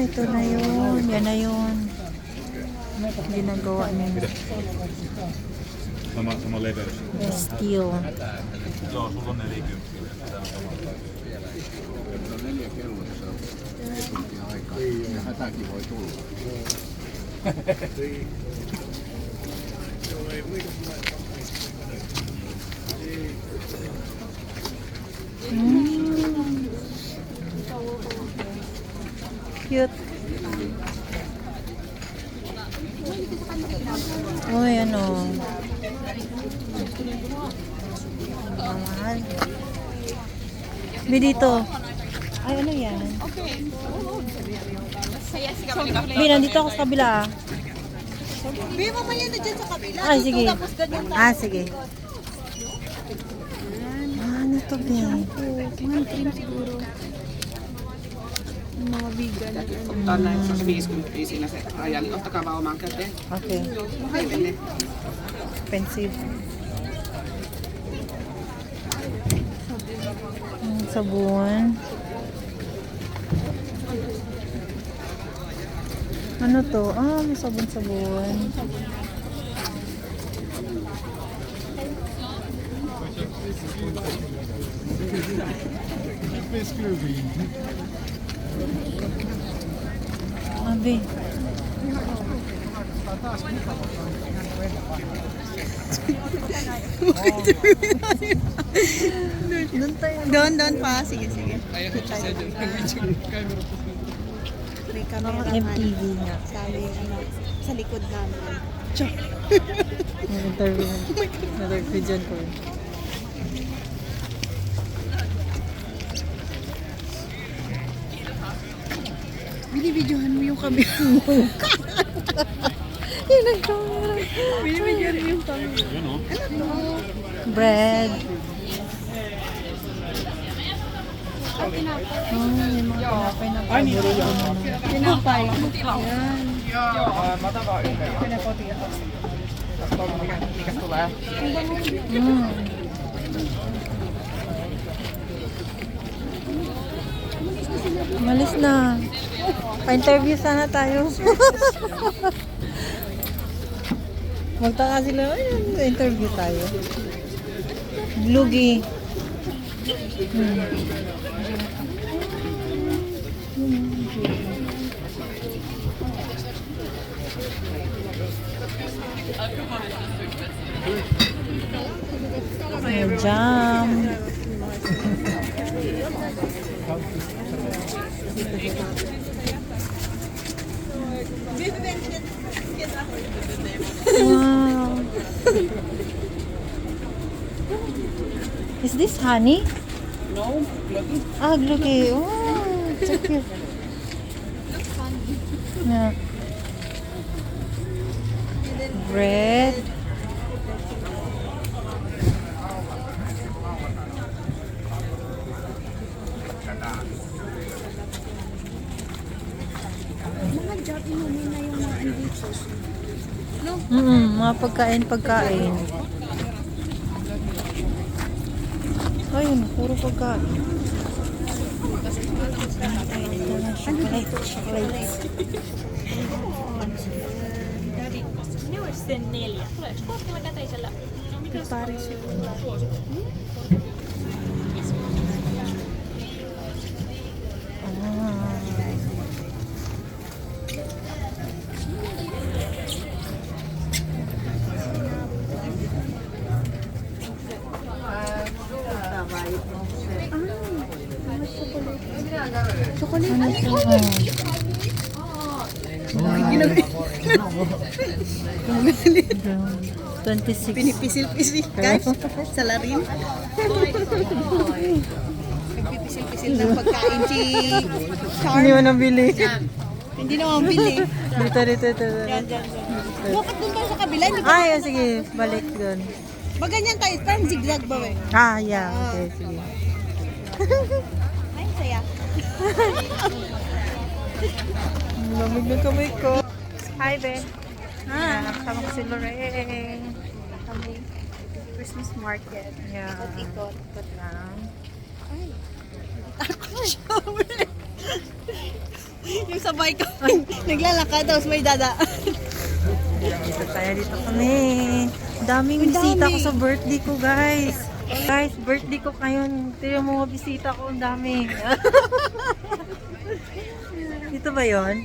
Ito na yun. Yan na yun. Ginagawa niya. Sama leveys. Steel. Joo, sulla on 40. Meillä on 4 kelloa, se on 4 tuntia aikaa. Ja hätäkin voi tulla. Cute. Uy, ano. Mahal. Bi dito. Ay, ano yan? Bi, nandito ako sa kabila. Bi, mamaya na dyan sa kabila. Ay, Dito, sige. tapos ganyan na. Ah, sige. Ano to, Bi? Mga cream siguro. Mga vegan. Tällä jos olisi 50 siinä se raja, niin ottakaa vaan oman käteen. Okay. Ei mene. Expensive. Sabon. Ano to? Ah, may sabon-sabon. Abi. Doon pa. Sige. May camera MTV nga. sa likod namin. Yung interview dyan ko. Binibidyohan mo yung camera. Yun ang camera. Binibidyohan mo yung camera. Bread. Oh, yung mga tinapay na paborito mo. Tinapay. Yan. Joo, mä otan vaan yhden. Mene kotiin. Tästä on mikäs tulee. Malis na. Pa-interview sana tayo. Magtaka sila. Ayun, interview tayo. Blugi. May jam. Wow. Is this honey? No, glögg. Ah, glögg. Oh, so cute. Yeah. Bread. Mga job inumin na yung mga andito. No? Mga pagkain. Ayun, puro pagkain. Chocolate. Ne olisi sen 4. Tuleeko koskella käteisellä? Pare siguro. Chocolate. Ano ito? 26. Pinipisil-pisil, guys. Salarin. Nagpipisil-pisil ng pagkain si Charm. Hindi mo nabili. Hindi na mabili. Dito. Yan. Bakit doon tayo sa kabila? Hindi ba? Ay, sige. Balik doon. Ba ganyan tayo? Parang zigzag ba eh? Ah, yeah. Okay, sige. Ay, saya. Lamig na kamay ko. Hi, Ben. Kasama ko si Lorraine. Christmas market. Yeah. Ikot-ikot. Ikot lang. Ay. Yung sabay ko, naglalakad, tapos may dada. Dito tayo, dito kami. Daming bisita ko sa birthday ko, guys. Guys, birthday ko ngayon. Ito yung mga bisita ko, ang dami. Dito ba yon?